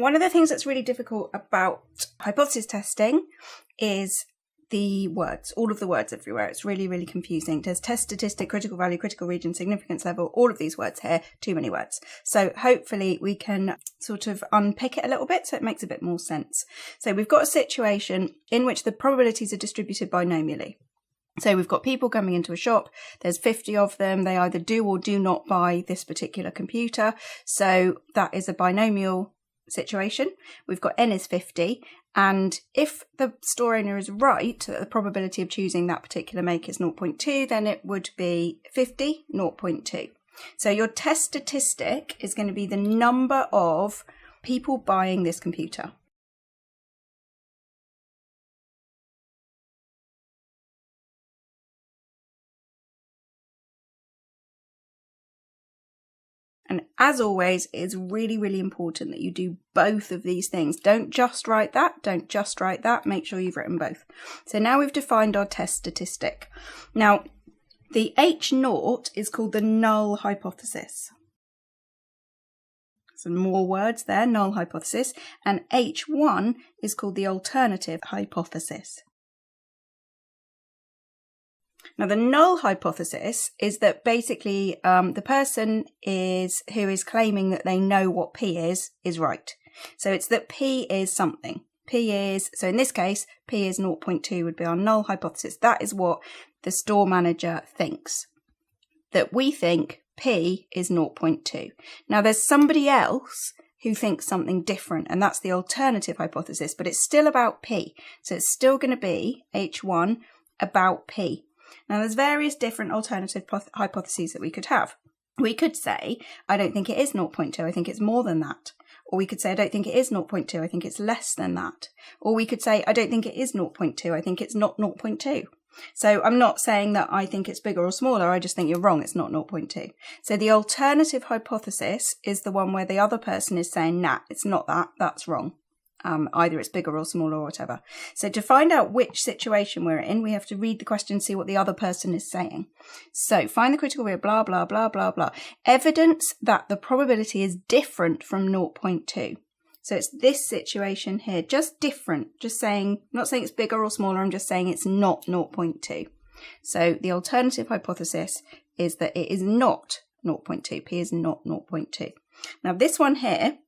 One of the things that's really difficult about hypothesis testing is the words, all of the words everywhere. It's really, really confusing. There's test statistic, critical value, critical region, significance level, all of these words here, too many words. So hopefully we can sort of unpick it a little bit so it makes a bit more sense. So we've got a situation in which the probabilities are distributed binomially. So we've got people coming into a shop, there's 50 of them, they either do or do not buy this particular computer. So that is a binomial situation. We've got n is 50, and if the store owner is right that the probability of choosing that particular make is 0.2, then it would be 50, 0.2. So your test statistic is going to be the number of people buying this computer. And as always, it's really, really important that you do both of these things. Don't just write that. Don't just write that. Make sure you've written both. So now we've defined our test statistic. Now, the H0 is called the null hypothesis. Some more words there, null hypothesis. And H1 is called the alternative hypothesis. Now, the null hypothesis is that basically the person who is claiming that they know what P is right. So it's that P is something. So in this case, P is 0.2 would be our null hypothesis. That is what the store manager thinks, that we think P is 0.2. Now, there's somebody else who thinks something different, and that's the alternative hypothesis, but it's still about P. So it's still going to be H1 about P. Now, there's various different alternative hypotheses that we could have. We could say, I don't think it is 0.2, I think it's more than that. Or we could say, I don't think it is 0.2, I think it's less than that. Or we could say, I don't think it is 0.2, I think it's not 0.2. So I'm not saying that I think it's bigger or smaller, I just think you're wrong, it's not 0.2. So the alternative hypothesis is the one where the other person is saying, nah, it's not that, that's wrong. Either it's bigger or smaller or whatever. So to find out which situation we're in, we have to read the question and see what the other person is saying. So find the critical value, blah, blah, blah, blah, blah. Evidence that the probability is different from 0.2. So it's this situation here, just different, just saying, I'm not saying it's bigger or smaller, I'm just saying it's not 0.2. So the alternative hypothesis is that it is not 0.2, P is not 0.2. Now this one here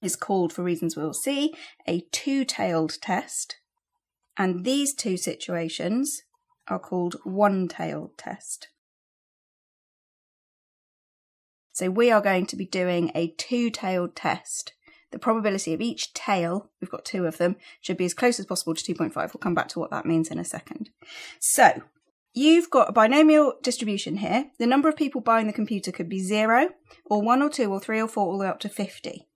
is called, for reasons we'll see, a two-tailed test. And these two situations are called one-tailed test. So we are going to be doing a two-tailed test. The probability of each tail, we've got two of them, should be as close as possible to 2.5. We'll come back to what that means in a second. So you've got a binomial distribution here. The number of people buying the computer could be 0, or 1 or 2 or 3 or 4 all the way up to 50.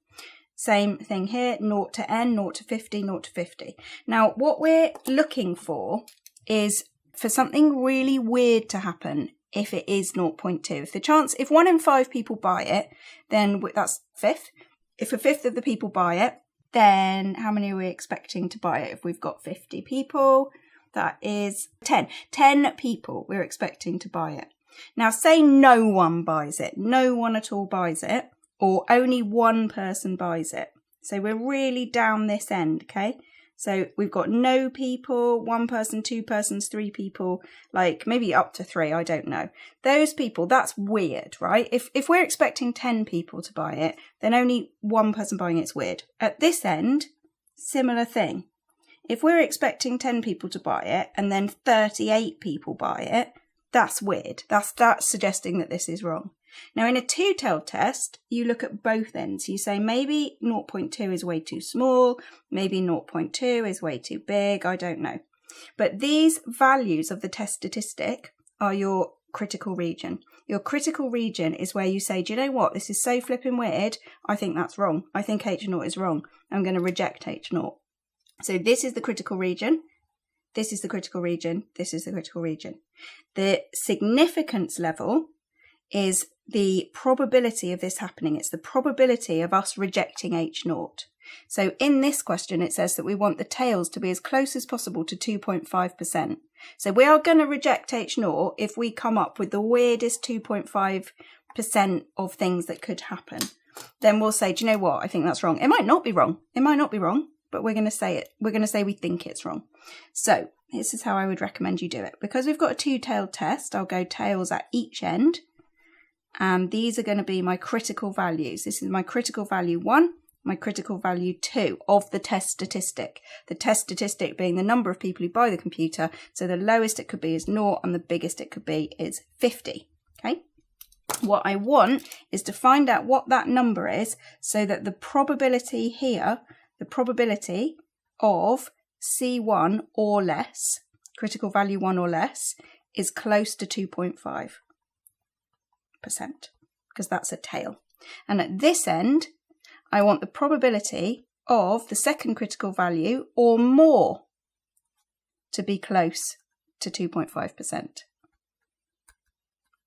Same thing here, 0 to n, 0 to 50, 0 to 50. Now, what we're looking for is for something really weird to happen if it is 0.2. If 1 in 5 people buy it, then that's fifth. If a fifth of the people buy it, then how many are we expecting to buy it? If we've got 50 people, that is 10. 10 people we're expecting to buy it. Now, say no one buys it, no one at all buys it, or only one person buys it. So we're really down this end, okay? So we've got no people, 1 person, 2 persons, 3 people, like maybe up to 3, I don't know. Those people, that's weird, right? If we're expecting 10 people to buy it, then only 1 person buying it's weird. At this end, similar thing. If we're expecting 10 people to buy it and then 38 people buy it, that's weird. That's suggesting that this is wrong. Now, in a two-tailed test, you look at both ends. You say maybe 0.2 is way too small, maybe 0.2 is way too big, I don't know. But these values of the test statistic are your critical region. Your critical region is where you say, do you know what, this is so flipping weird, I think that's wrong. I think H0 is wrong. I'm going to reject H0. So this is the critical region. This is the critical region. This is the critical region. The significance level is the probability of this happening. It's the probability of us rejecting H0. So in this question, it says that we want the tails to be as close as possible to 2.5%. So we are going to reject H0 if we come up with the weirdest 2.5% of things that could happen. then we'll say, do you know what? I think that's wrong. It might not be wrong. It might not be wrong, but we're going to say it. We're going to say we think it's wrong. So this is how I would recommend you do it. Because we've got a two-tailed test, I'll go tails at each end. And these are going to be my critical values. This is my critical value 1, my critical value 2 of the test statistic. The test statistic being the number of people who buy the computer. So the lowest it could be is 0 and the biggest it could be is 50. Okay. What I want is to find out what that number is so that the probability here, the probability of C1 or less, critical value 1 or less, is close to 2.5%, because that's a tail. And at this end, I want the probability of the second critical value or more to be close to 2.5%.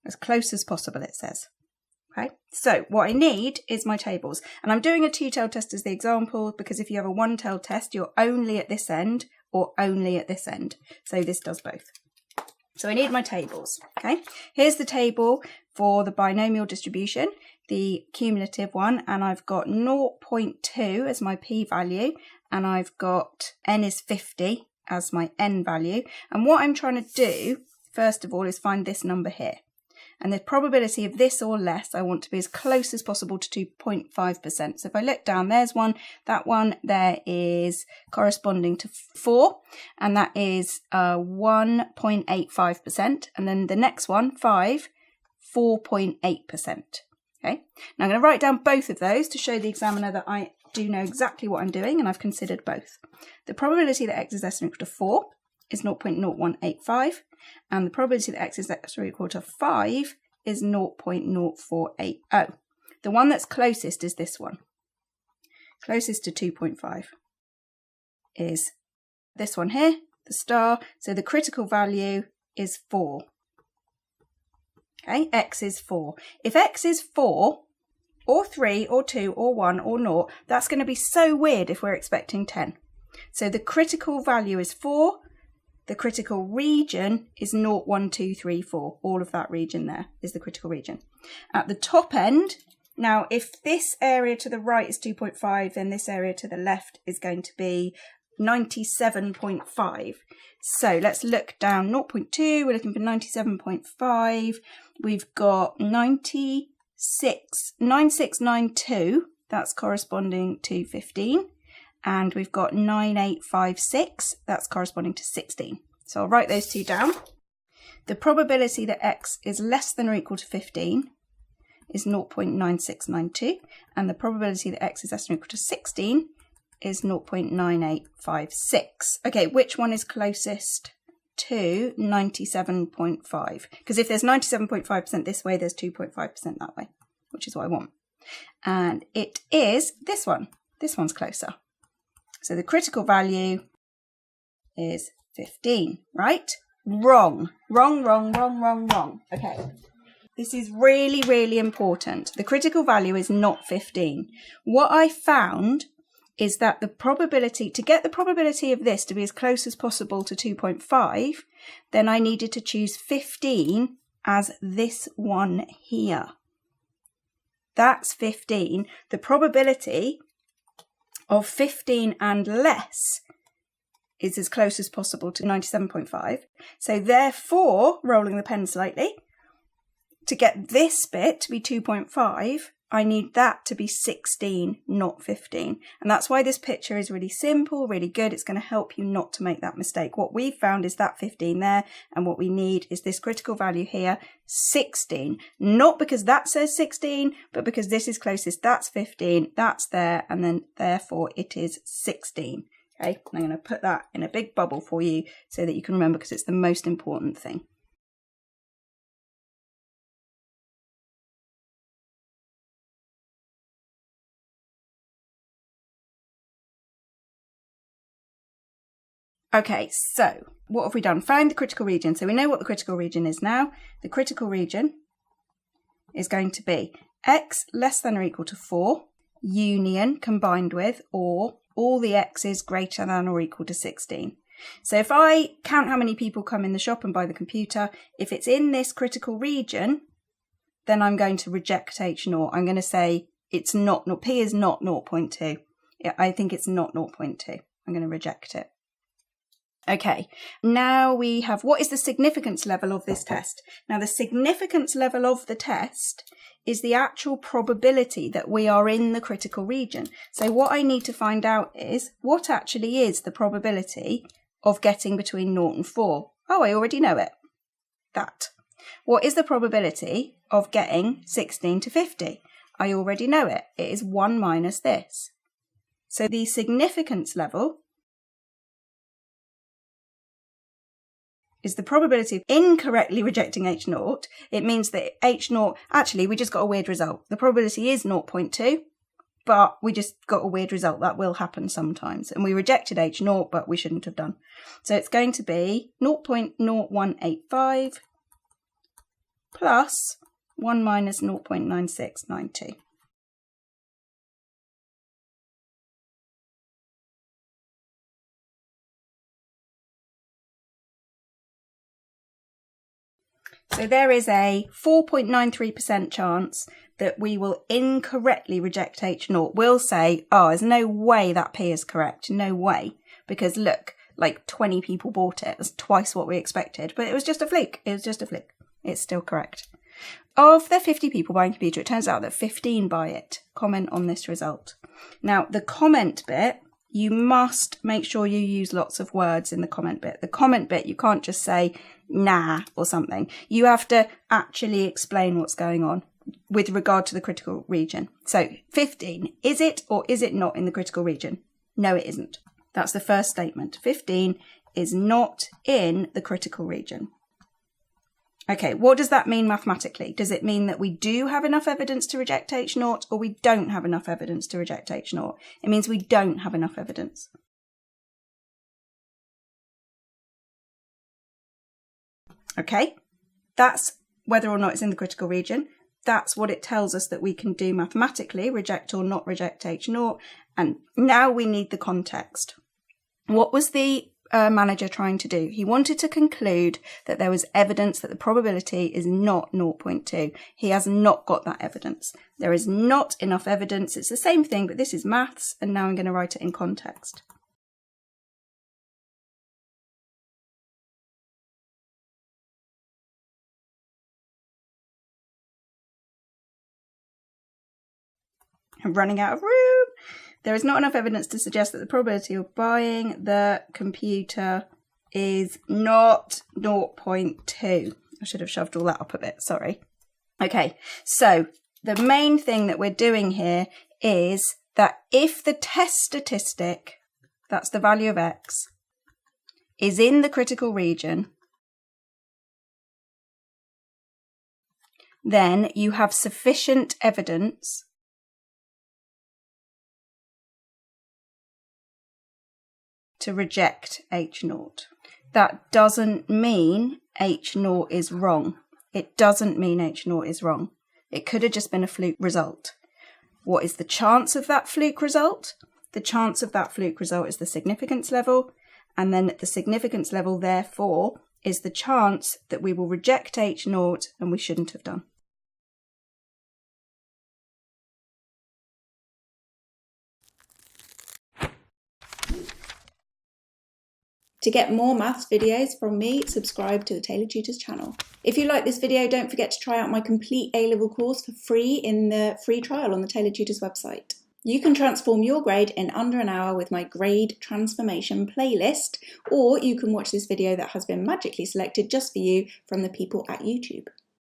As close as possible, it says. Okay, so what I need is my tables. And I'm doing a two-tailed test as the example, because if you have a one-tailed test, you're only at this end or only at this end. So this does both. So I need my tables. Okay, here's the table for the binomial distribution, the cumulative one, and I've got 0.2 as my p-value, and I've got n is 50 as my n value. And what I'm trying to do, first of all, is find this number here. And the probability of this or less, I want to be as close as possible to 2.5%. So if I look down, there's one, that one there is corresponding to 4, and that is 1.85%. And then the next one, 5, 4.8%. Okay. Now I'm going to write down both of those to show the examiner that I do know exactly what I'm doing, and I've considered both. The probability that x is less than or equal to 4 is 0.0185, and the probability that x is less or equal to 5 is 0.0480. The one that's closest is this one. Closest to 2.5 is this one here, the star. So the critical value is 4. Okay, x is 4. If x is 4, or 3, or 2, or 1, or 0, that's going to be so weird if we're expecting 10. So the critical value is 4. The critical region is 0, 1, 2, 3, 4. All of that region there is the critical region. At the top end, now if this area to the right is 2.5, then this area to the left is going to be 97.5. So let's look down 0.2, we're looking for 97.5. We've got 9692, that's corresponding to 15. And we've got 9856, that's corresponding to 16. So I'll write those two down. The probability that x is less than or equal to 15 is 0.9692, and the probability that x is less than or equal to 16 is 0.9856. Okay, which one is closest to 97.5? Because if there's 97.5% this way, there's 2.5% that way, which is what I want. And it is this one. This one's closer. So the critical value is 15, right? Wrong. Wrong, wrong, wrong, wrong, wrong. Okay. This is really, really important. The critical value is not 15. What I found is that the probability, to get the probability of this to be as close as possible to 2.5, then I needed to choose 15 as this one here. That's 15. The probability of 15 and less is as close as possible to 97.5. So therefore, rolling the pen slightly, to get this bit to be 2.5, I need that to be 16, not 15. And that's why this picture is really simple, really good. It's going to help you not to make that mistake. What we've found is that 15 there, and what we need is this critical value here, 16. Not because that says 16, but because this is closest, that's 15, that's there, and then therefore it is 16. Okay, I'm going to put that in a big bubble for you so that you can remember, because it's the most important thing. Okay, so what have we done? Found the critical region. So we know what the critical region is now. The critical region is going to be x less than or equal to 4, union combined with, or all the x's greater than or equal to 16. So if I count how many people come in the shop and buy the computer, if it's in this critical region, then I'm going to reject H0. I'm going to say it's not, P is not 0.2. I think it's not 0.2. I'm going to reject it. Okay, now we have, what is the significance level of this test? Now the significance level of the test is the actual probability that we are in the critical region. So what I need to find out is, what actually is the probability of getting between 0 and 4? Oh, I already know it. That. What is the probability of getting 16 to 50? I already know it. It is 1 minus this. So the significance level is the probability of incorrectly rejecting H0. It means that H0, actually, we just got a weird result. The probability is 0.2, but we just got a weird result. That will happen sometimes. And we rejected H0, but we shouldn't have done. So it's going to be 0.0185 plus 1 minus 0.9692. So there is a 4.93% chance that we will incorrectly reject H0. We'll say, oh, there's no way that P is correct. No way. Because look, like 20 people bought it. That's twice what we expected. But it was just a fluke. It was just a fluke. It's still correct. Of the 50 people buying a computer, it turns out that 15 buy it. Comment on this result. Now, the comment bit, you must make sure you use lots of words in the comment bit. The comment bit, you can't just say, nah, or something. You have to actually explain what's going on with regard to the critical region. So 15, is it or is it not in the critical region? No, it isn't. That's the first statement. 15 is not in the critical region. Okay, what does that mean mathematically? Does it mean that we do have enough evidence to reject H0 or we don't have enough evidence to reject H0? It means we don't have enough evidence. Okay, that's whether or not it's in the critical region. That's what it tells us that we can do mathematically, reject or not reject H0. And now we need the context. What was the manager trying to do? He wanted to conclude that there was evidence that the probability is not 0.2. He has not got that evidence. There is not enough evidence. It's the same thing, but this is maths, and now I'm going to write it in context. I'm running out of room. There is not enough evidence to suggest that the probability of buying the computer is not 0.2. I should have shoved all that up a bit, sorry. Okay, so the main thing that we're doing here is that if the test statistic, that's the value of x, is in the critical region, then you have sufficient evidence to reject H0. That doesn't mean H0 is wrong. It doesn't mean H0 is wrong. It could have just been a fluke result. What is the chance of that fluke result? The chance of that fluke result is the significance level, and then the significance level, therefore, is the chance that we will reject H0 and we shouldn't have done. To get more maths videos from me, subscribe to the Tailored Tutors channel. If you like this video, don't forget to try out my complete A-level course for free in the free trial on the Tailored Tutors website. You can transform your grade in under an hour with my grade transformation playlist, or you can watch this video that has been magically selected just for you from the people at YouTube.